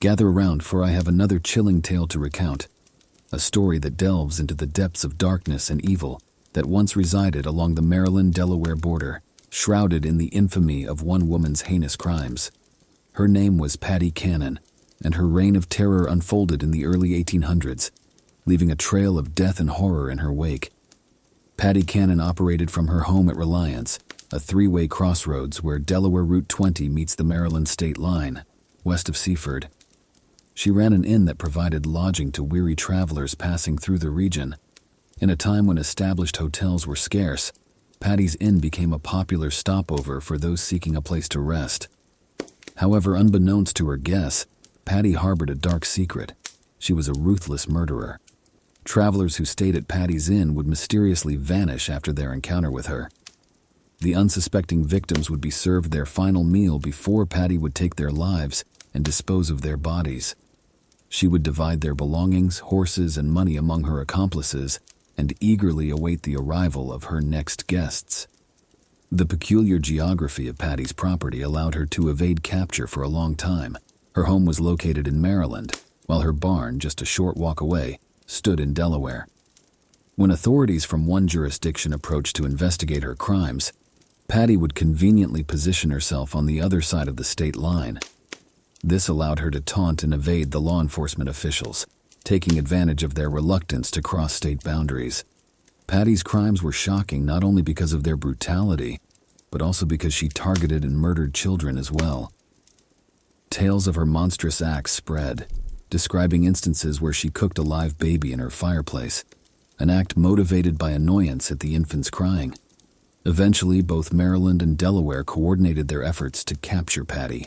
Gather around, for I have another chilling tale to recount, a story that delves into the depths of darkness and evil that once resided along the Maryland-Delaware border, shrouded in the infamy of one woman's heinous crimes. Her name was Patty Cannon, and her reign of terror unfolded in the early 1800s, leaving a trail of death and horror in her wake. Patty Cannon operated from her home at Reliance, a three-way crossroads where Delaware Route 20 meets the Maryland state line, west of Seaford. She ran an inn that provided lodging to weary travelers passing through the region. In a time when established hotels were scarce, Patty's Inn became a popular stopover for those seeking a place to rest. However, unbeknownst to her guests, Patty harbored a dark secret. She was a ruthless murderer. Travelers who stayed at Patty's Inn would mysteriously vanish after their encounter with her. The unsuspecting victims would be served their final meal before Patty would take their lives and dispose of their bodies. She would divide their belongings, horses, and money among her accomplices and eagerly await the arrival of her next guests. The peculiar geography of Patty's property allowed her to evade capture for a long time. Her home was located in Maryland, while her barn, just a short walk away, stood in Delaware. When authorities from one jurisdiction approached to investigate her crimes, Patty would conveniently position herself on the other side of the state line. This allowed her to taunt and evade the law enforcement officials, taking advantage of their reluctance to cross state boundaries. Patty's crimes were shocking not only because of their brutality, but also because she targeted and murdered children as well. Tales of her monstrous acts spread, describing instances where she cooked a live baby in her fireplace, an act motivated by annoyance at the infant's crying. Eventually, both Maryland and Delaware coordinated their efforts to capture Patty.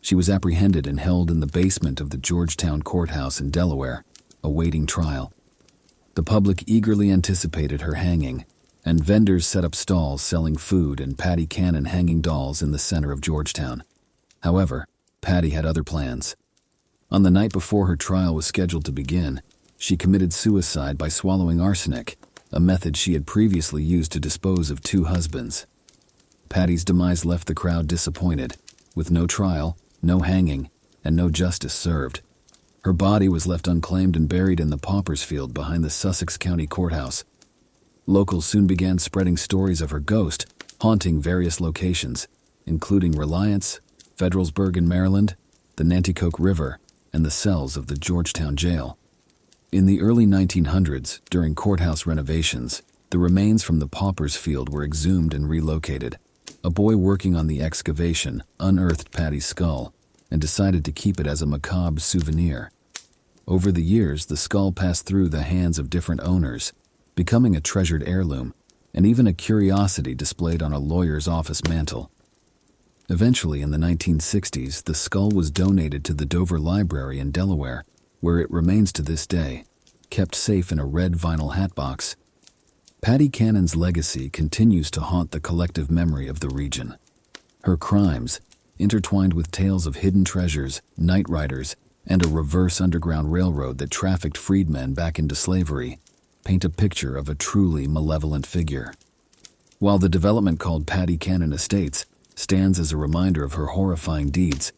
She was apprehended and held in the basement of the Georgetown courthouse in Delaware, awaiting trial. The public eagerly anticipated her hanging, and vendors set up stalls selling food and Patty Cannon hanging dolls in the center of Georgetown. However, Patty had other plans. On the night before her trial was scheduled to begin, she committed suicide by swallowing arsenic, a method she had previously used to dispose of two husbands. Patty's demise left the crowd disappointed, with no trial, no hanging, and no justice served. Her body was left unclaimed and buried in the paupers field behind the Sussex County Courthouse. Locals soon began spreading stories of her ghost, haunting various locations, including Reliance, Federalsburg in Maryland, the Nanticoke River, and the cells of the Georgetown Jail. In the early 1900s, during courthouse renovations, the remains from the paupers field were exhumed and relocated. A boy working on the excavation unearthed Patty's skull and decided to keep it as a macabre souvenir. Over the years, the skull passed through the hands of different owners, becoming a treasured heirloom and even a curiosity displayed on a lawyer's office mantel. Eventually, in the 1960s, the skull was donated to the Dover Library in Delaware, where it remains to this day, kept safe in a red vinyl hatbox. Patty Cannon's legacy continues to haunt the collective memory of the region. Her crimes, intertwined with tales of hidden treasures, night riders, and a reverse underground railroad that trafficked freedmen back into slavery, paint a picture of a truly malevolent figure. While the development called Patty Cannon Estates stands as a reminder of her horrifying deeds,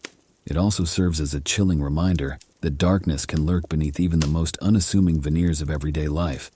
it also serves as a chilling reminder that darkness can lurk beneath even the most unassuming veneers of everyday life.